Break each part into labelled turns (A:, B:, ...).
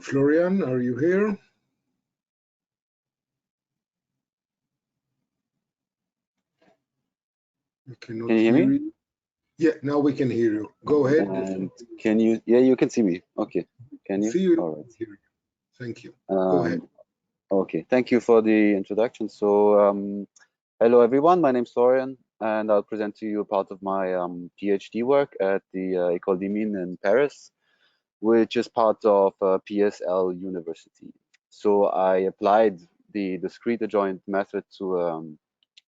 A: Florian, are you here? I cannot
B: Can you hear me?
A: you. Yeah, now we can hear you. Go ahead.
B: And can you? Yeah, you can see me. Okay. Can you?
A: See you.
B: All right.
A: Hear you. Thank you. Go ahead.
B: Okay. Thank you for the introduction. So, hello everyone. My name is Florian, and I'll present to you a part of my PhD work at the École Dittmann in Paris, which is part of PSL University. So I applied the Discrete Adjoint method to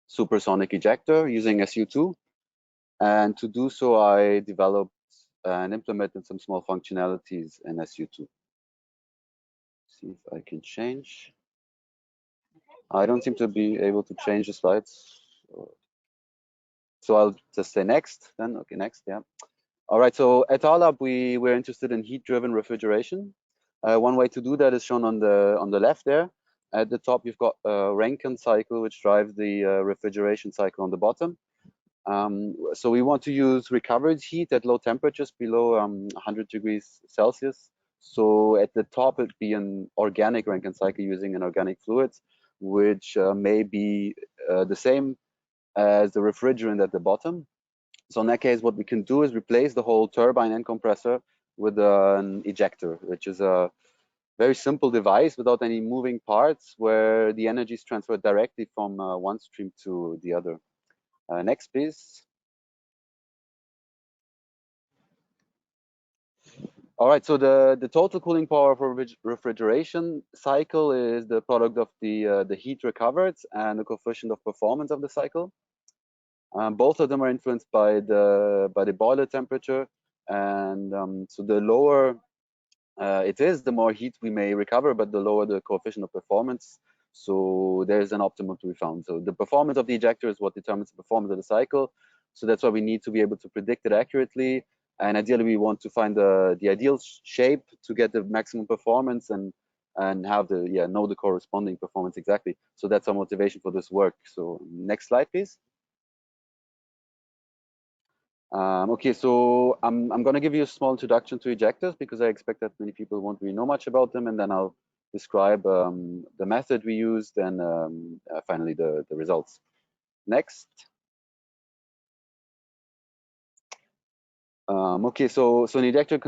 B: Supersonic Ejector using SU2. And to do so, I developed and implemented some small functionalities in SU2. See if I can change. I don't seem to be able to change the slides. So I'll just say next then. Okay, next, yeah. All right, so at our lab, we're interested in heat-driven refrigeration. One way to do that is shown on the left there. At the top, you've got a Rankine cycle, which drives the refrigeration cycle on the bottom. So we want to use recovered heat at low temperatures below 100 degrees Celsius. So at the top, it'd be an organic Rankine cycle using an organic fluid, which may be the same as the refrigerant at the bottom. So in that case, what we can do is replace the whole turbine and compressor with an ejector, which is a very simple device without any moving parts, where the energy is transferred directly from one stream to the other. Next, please. All right, so the total cooling power for refrigeration cycle is the product of the heat recovered and the coefficient of performance of the cycle. Both of them are influenced by the boiler temperature, and so the lower it is, the more heat we may recover, but the lower the coefficient of performance. So there's an optimum to be found. So the performance of the ejector is what determines the performance of the cycle. So that's why we need to be able to predict it accurately. And ideally, we want to find the ideal shape to get the maximum performance and have know the corresponding performance exactly. So that's our motivation for this work. So next slide, please. Okay, so I'm going to give you a small introduction to ejectors because I expect that many people won't really know much about them, and then I'll describe the method we used and finally the results. Next. Okay, so an ejector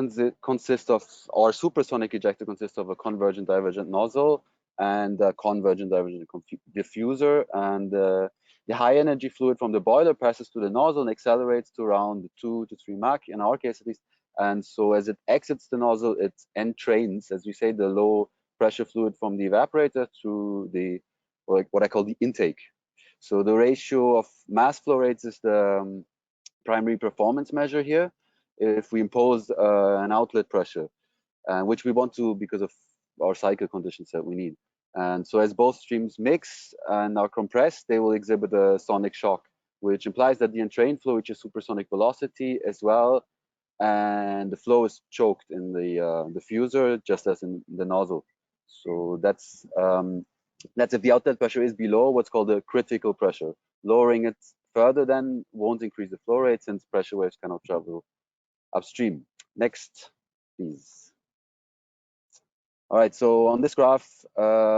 B: consists of, or supersonic ejector consists of a convergent divergent nozzle and a convergent divergent diffuser, and the high energy fluid from the boiler passes to the nozzle and accelerates to around 2 to 3 Mach, in our case at least. And so as it exits the nozzle, it entrains, as we say, the low pressure fluid from the evaporator through the, what I call the intake. So the ratio of mass flow rates is the primary performance measure here. If we impose an outlet pressure, which we want to because of our cycle conditions that we need. And so as both streams mix and are compressed, they will exhibit a sonic shock, which implies that the entrained flow reaches supersonic velocity as well, and the flow is choked in the diffuser, just as in the nozzle. So that's if the outlet pressure is below what's called the critical pressure. Lowering it further then won't increase the flow rate, since pressure waves cannot travel upstream. Next, please. All right, so on this graph,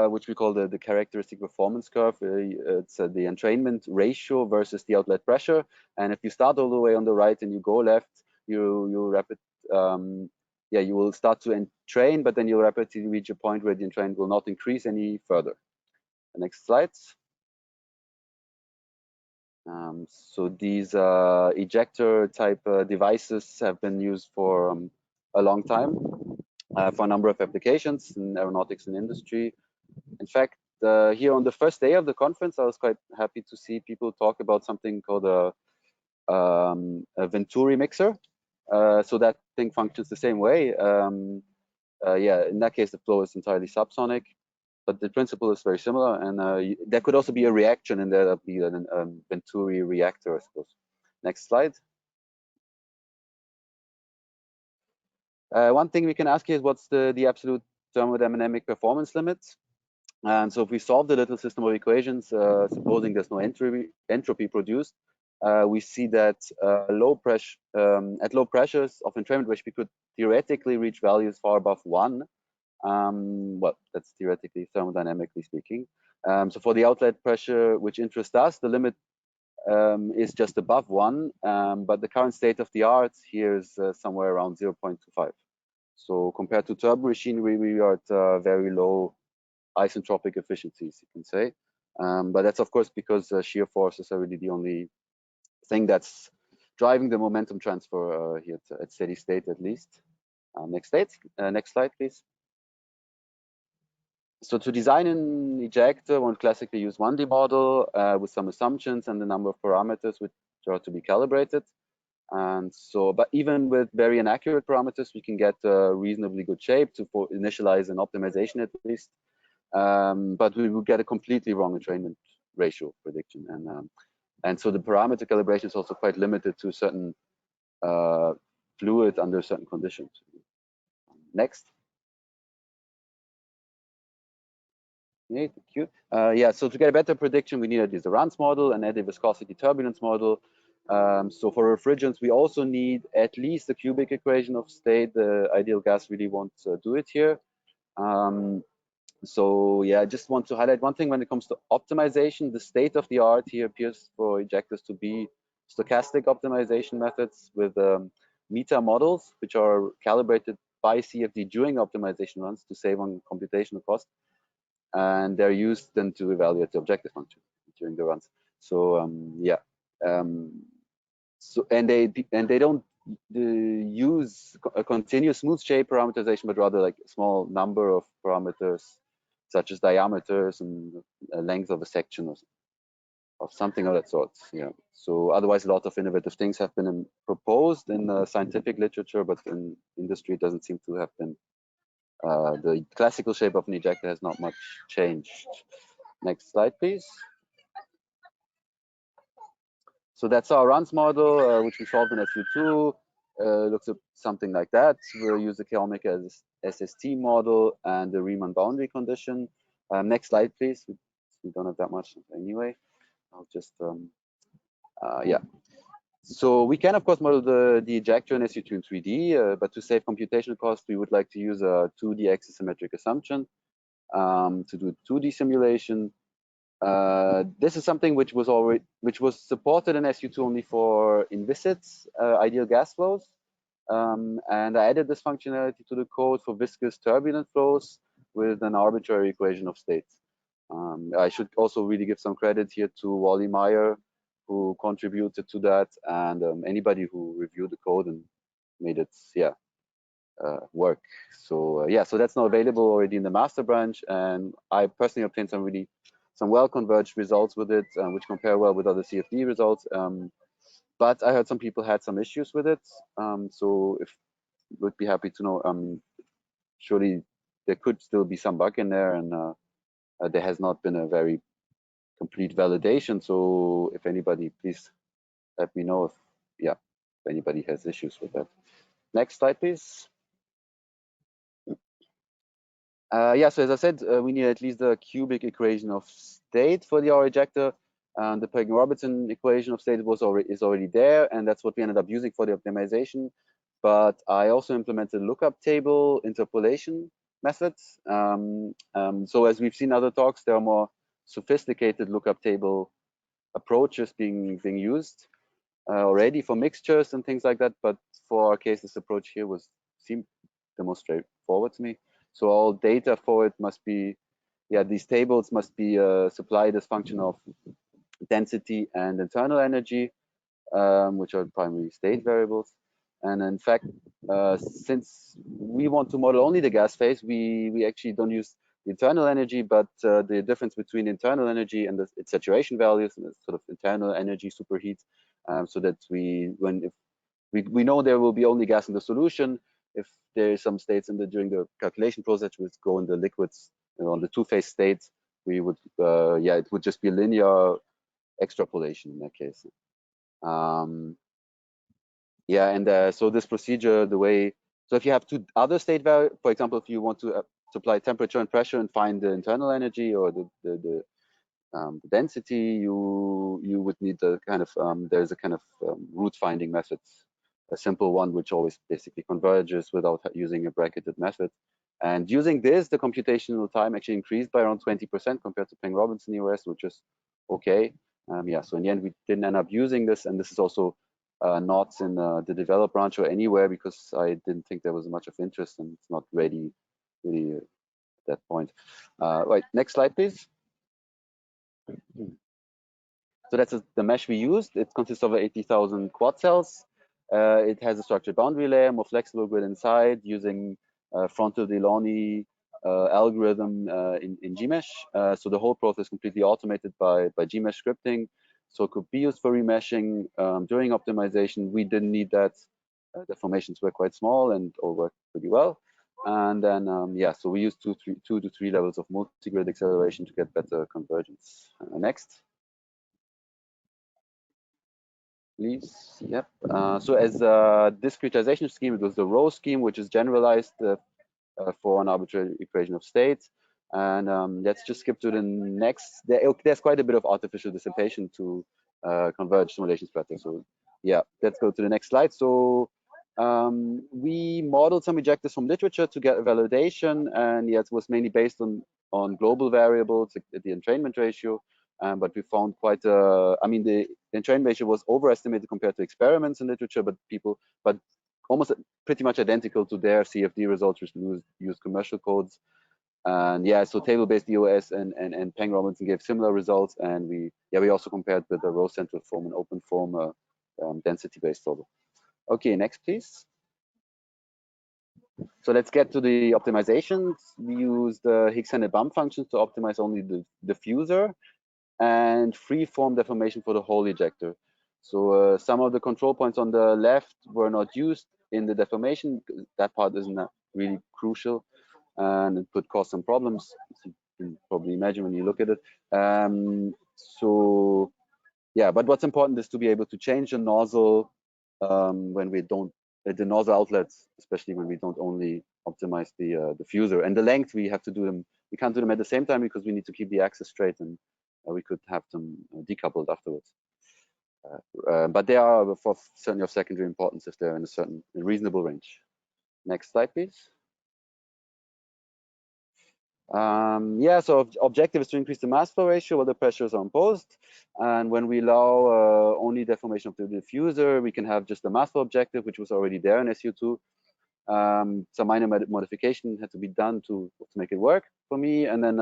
B: which we call the characteristic performance curve, it's the entrainment ratio versus the outlet pressure. And if you start all the way on the right and you go left, you will start to entrain, but then you'll rapidly reach a point where the entrain will not increase any further. The next slide. So these ejector type devices have been used for a long time for a number of applications in aeronautics and industry. In fact, here on the first day of the conference, I was quite happy to see people talk about something called a Venturi mixer. So that thing functions the same way. In that case, the flow is entirely subsonic, but the principle is very similar. And there could also be a reaction in there, that would be a Venturi reactor, I suppose. Next slide. One thing we can ask here is what's the absolute thermodynamic performance limit? And so if we solve the little system of equations, supposing there's no entropy produced, we see that at low pressures of entrainment, which we could theoretically reach values far above 1. Well, that's theoretically, thermodynamically speaking. So for the outlet pressure, which interests us, the limit is just above 1, but the current state of the art here is somewhere around 0.25. So compared to turbo machinery, we are at very low isentropic efficiencies, you can say. But that's of course because shear forces are really the only thing that's driving the momentum transfer here at steady state, at least. Next slide, please. So to design an ejector, one classically use 1D model with some assumptions and the number of parameters which are to be calibrated. And so, but even with very inaccurate parameters, we can get a reasonably good shape to initialize an optimization at least. But we will get a completely wrong entrainment ratio prediction. And so the parameter calibration is also quite limited to certain fluid under certain conditions. Next. Okay, thank you. Yeah, so to get a better prediction, we need a Discretisation model, an eddy viscosity turbulence model. So for refrigerants, we also need at least a cubic equation of state. The ideal gas really won't do it here. So yeah, I just want to highlight one thing when it comes to optimization. The state of the art here appears for ejectors to be stochastic optimization methods with meta models, which are calibrated by CFD during optimization runs to save on computational cost. And they're used then to evaluate the objective function during the runs. So yeah, so and they don't use a continuous smooth shape parameterization, but rather like a small number of parameters, such as diameters and length of a section of something of that sort. Yeah. So otherwise, a lot of innovative things have been proposed in scientific literature, but in industry, it doesn't seem to have been. The classical shape of an ejector has not much changed. Next slide, please. So that's our runs model, which we solved in SU2. Looks at something like that. We'll use the chaotic as SST model and the Riemann boundary condition. Next slide, please. We don't have that much anyway. I'll just, yeah. So we can, of course, model the ejector in SU2 in 3D, but to save computational cost, we would like to use a 2D axisymmetric assumption to do 2D simulation. This is something which was supported in SU2 only for Invisit's ideal gas flows, and I added this functionality to the code for viscous turbulent flows with an arbitrary equation of states. I should also really give some credit here to Wally Meyer, who contributed to that, and anybody who reviewed the code and made it, yeah, work. So yeah, so that's now available already in the master branch, and I personally obtained some well-converged results with it, which compare well with other CFD results. But I heard some people had some issues with it. So if would be happy to know, surely there could still be some bug in there, and there has not been a very complete validation. So if anybody, please let me know if anybody has issues with that. Next slide, please. Yeah, so as I said, we need at least a cubic equation of state for the R ejector. The Peggen-Robertson equation of state is already there, and that's what we ended up using for the optimization. But I also implemented lookup table interpolation methods. So as we've seen in other talks, there are more sophisticated lookup table approaches being used already for mixtures and things like that. But for our case, this approach here seemed the most straightforward to me. So all data for it must be, yeah, these tables must be supplied as function of density and internal energy, which are primary state variables. And in fact, since we want to model only the gas phase, we actually don't use the internal energy, but the difference between internal energy and its saturation values, and sort of internal energy superheat, so that we know there will be only gas in the solution. If there is some states during the calculation process which go in the liquids, on the two-phase states, we would, yeah, it would just be a linear extrapolation in that case. Yeah, and so this procedure, so if you have two other state values, for example, if you want to supply temperature and pressure and find the internal energy or the the density, you would need the kind of there's a kind of root finding method, a simple one which always basically converges without using a bracketed method. And using this, the computational time actually increased by around 20% compared to Peng-Robinson EOS, which is okay. Yeah, so in the end, we didn't end up using this, and this is also not in the develop branch or anywhere because I didn't think there was much of interest and it's not ready really at that point. Right, next slide, please. So that's the mesh we used. It consists of 80,000 quad cells. It has a structured boundary layer, more flexible grid inside, using frontal Delaunay algorithm in Gmesh. So the whole process is completely automated by Gmesh scripting. So it could be used for remeshing during optimization. We didn't need that. The formations were quite small and all worked pretty well. And then, yeah, so we used 2 to 3 levels of multi-grid acceleration to get better convergence. Next. Please. Yep. So as a discretization scheme, it was the row scheme, which is generalized for an arbitrary equation of states. And let's just skip to the next. There's quite a bit of artificial dissipation to converge simulation splatter. So yeah, let's go to the next slide. So we modeled some ejectors from literature to get a validation, and yeah, it was mainly based on global variables, the entrainment ratio. But we found quite I mean, the entrainment ratio was overestimated compared to experiments in literature, but almost pretty much identical to their CFD results, which use commercial codes. And yeah, so table-based EOS and Peng-Robinson gave similar results. And we also compared with the row central form and open form density-based solver. Okay, next, please. So let's get to the optimizations. We used the Higgs-Hannet bump functions to optimize only the diffuser and free-form deformation for the whole ejector. So some of the control points on the left were not used in the deformation. That part isn't really crucial, and it could cause some problems, as you can probably imagine when you look at it. So yeah, but what's important is to be able to change the nozzle when we don't, the nozzle outlets, especially when we don't only optimize the diffuser. And the length, we have to do them, we can't do them at the same time because we need to keep the axis straight, and we could have them decoupled afterwards. But they are certainly of secondary importance if they're in a reasonable range. Next slide, please. Yeah, so objective is to increase the mass flow ratio while the pressures are imposed. And when we allow only deformation of the diffuser, we can have just the mass flow objective, which was already there in SU2. Some minor modification had to be done to make it work for me. And then,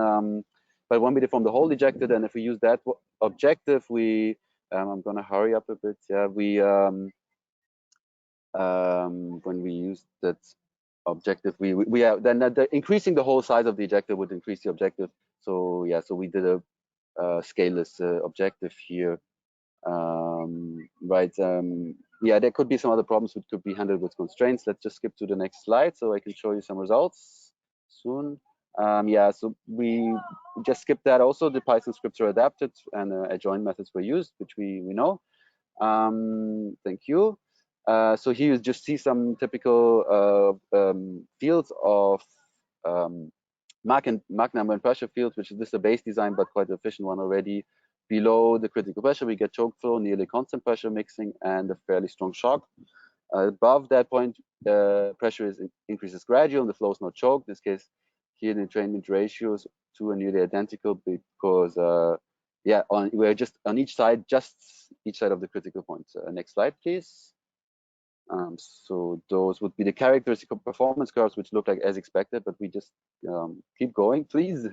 B: but when we deform the whole ejector, then if we use that objective, I'm going to hurry up a bit. Yeah, when we use that objective, we are then increasing the whole size of the ejector would increase the objective. So yeah, so we did a scaleless objective here. Right. Yeah, there could be some other problems which could be handled with constraints. Let's just skip to the next slide so I can show you some results soon. Yeah, so we just skipped that. Also, the Python scripts are adapted and adjoint methods were used, which we know. Thank you. So here you just see some typical fields of Mach number and pressure fields, which is this a base design, but quite an efficient one already. Below the critical pressure, we get choke flow, nearly constant pressure mixing, and a fairly strong shock. Above that point, pressure increases gradual, and the flow is not choked. In this case, here the entrainment ratios two are nearly identical because yeah, we're just on each side of the critical point. Next slide, please. So those would be the characteristic of performance curves, which look like as expected, but we just keep going, please.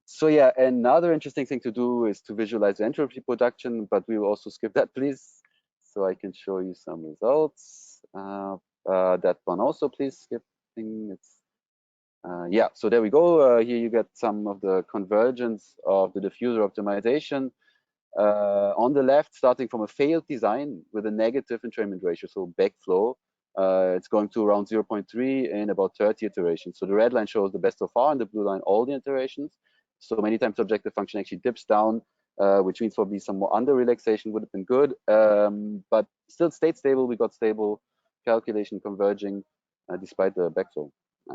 B: So yeah, another interesting thing to do is to visualize entropy production, but we will also skip that, please, so I can show you some results. That one also, please, skipping. Yeah, so there we go. Here you get some of the convergence of the diffuser optimization. On the left, starting from a failed design with a negative entrainment ratio, so backflow, it's going to around 0.3 in about 30 iterations. So the red line shows the best so far, and the blue line all the iterations. So many times the objective function actually dips down, which means probably some more under relaxation would have been good, but still stayed stable. We got stable calculation converging despite the backflow.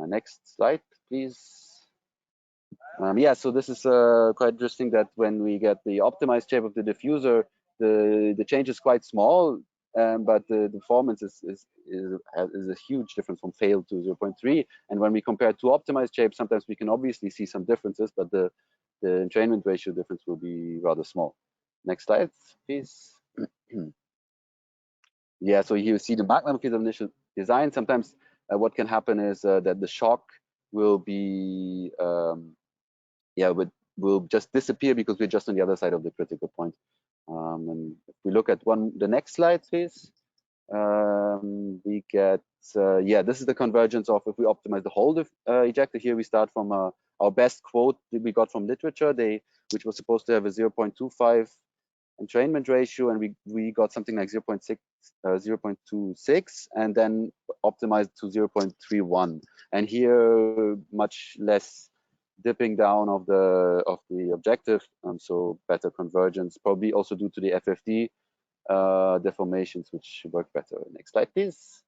B: Next slide, please. Yeah, so this is quite interesting that when we get the optimized shape of the diffuser, the change is quite small, but the performance is a huge difference from failed to 0.3. And when we compare two optimized shapes, sometimes we can obviously see some differences, but the entrainment ratio difference will be rather small. Next slide, please. Yeah, so here you see the maximum case of initial design. Sometimes what can happen is that the shock will be will just disappear because we're just on the other side of the critical point. And if we look at the next slide, please, we get, this is the convergence of if we optimize the whole ejector. Here we start from our best quote that we got from literature, which was supposed to have a 0.25 entrainment ratio, and we got something like 0.26, and then optimized to 0.31. And here, much less dipping down of the objective, so better convergence, probably also due to the FFD deformations, which work better. Next slide, please.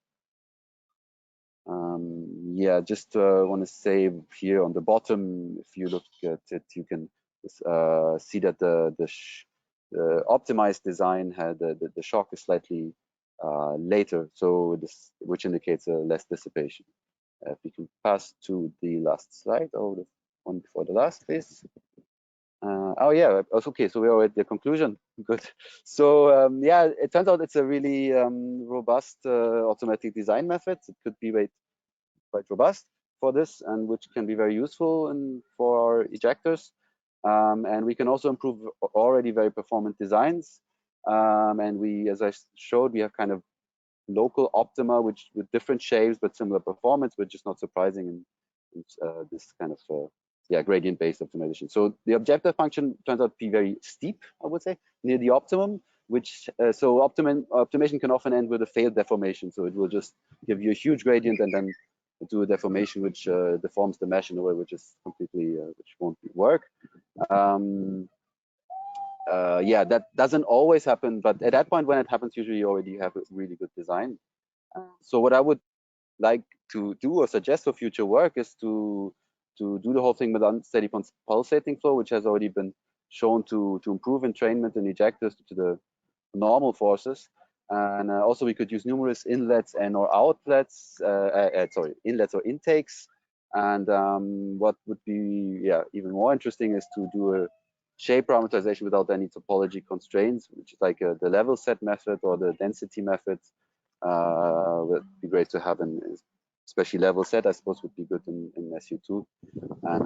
B: Yeah, just want to say here on the bottom, if you look at it, you can see that the optimized design had the shock is slightly later, so which indicates less dissipation. If we can pass to the last slide, or the one before the last, please. Oh yeah, okay, so we're at the conclusion. Good. So yeah, it turns out it's a really robust automatic design method. It could be quite robust for this, and which can be very useful for our ejectors. And we can also improve already very performant designs. And we, as I showed, we have kind of local optima, which with different shapes but similar performance, which is not surprising in this kind of gradient-based optimization. So the objective function turns out to be very steep, I would say, near the optimum, which so optimization can often end with a failed deformation. So it will just give you a huge gradient and then do a deformation which deforms the mesh in a way which is completely which won't work. Yeah, that doesn't always happen, but at that point when it happens, usually you already have a really good design. So what I would like to do or suggest for future work is to do the whole thing with unsteady pulsating flow, which has already been shown to improve entrainment in ejectors to the normal forces. And also we could use numerous inlets and or outlets, inlets or intakes. And what would be even more interesting is to do a shape parameterization without any topology constraints, which is like the level set method or the density method. Would be great to have especially level set, I suppose, would be good in SU2. And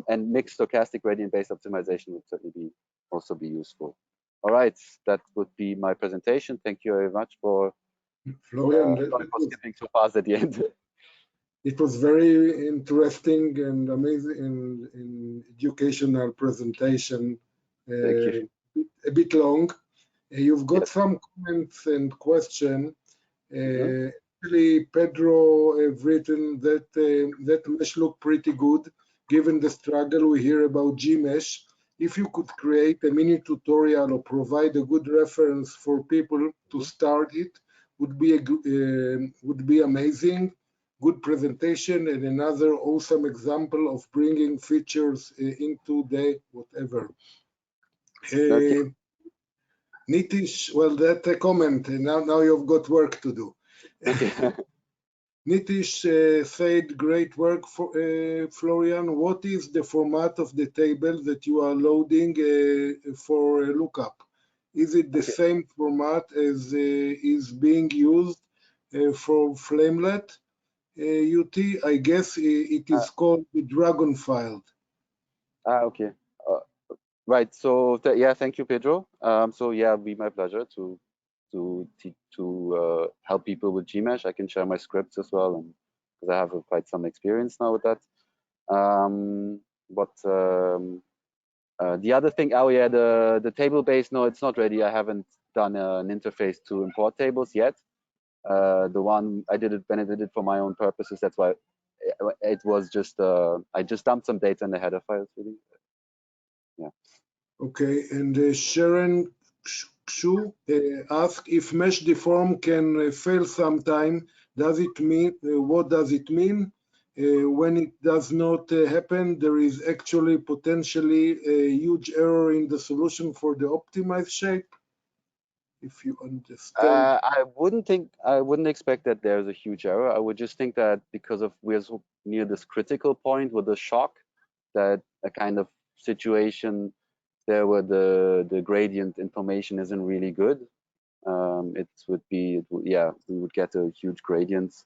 B: and mixed stochastic gradient-based optimization would certainly also be useful. All right, that would be my presentation. Thank you very much for
A: Florian.
B: Skipping so fast at the end.
A: It was very interesting and amazing in educational presentation.
B: Thank you.
A: A bit long. You've got some comments and questions. Actually, Pedro have written that that mesh look pretty good, given the struggle we hear about Gmesh. If you could create a mini tutorial or provide a good reference for people to start it, would be amazing. Good presentation and another awesome example of bringing features into the whatever. Nitish, well, that's a comment. Now you've got work to do. Nitish said, great work, Florian. What is the format of the table that you are loading for lookup? Is it the same format as is being used for Flamelet UT? I guess it is called the Dragon file.
B: Okay. Right. So yeah, thank you, Pedro. So yeah, it'd be my pleasure to help people with Gmesh. I can share my scripts as well, and because I have quite some experience now with that. The other thing, the table base. No, it's not ready. I haven't done an interface to import tables yet. The one I did it when I did it for my own purposes. That's why it was just I just dumped some data in the header files, really. Yeah.
A: Okay, and Sharon Xu asked if mesh deform can fail sometime. Does it mean what does it mean? When it does not happen, there is actually potentially a huge error in the solution for the optimized shape. If you understand.
B: I wouldn't expect that there's a huge error. I would just think that because of we're so near this critical point with the shock, that a kind of situation there where the gradient information isn't really good. Yeah, we would get a huge gradients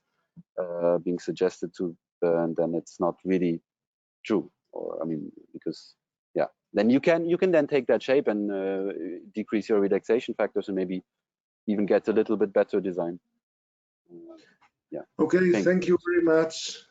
B: being suggested to, and then it's not really true. Or I mean, because yeah, then you can then take that shape and decrease your relaxation factors and maybe even get a little bit better design. Yeah.
A: Okay, thank you very much.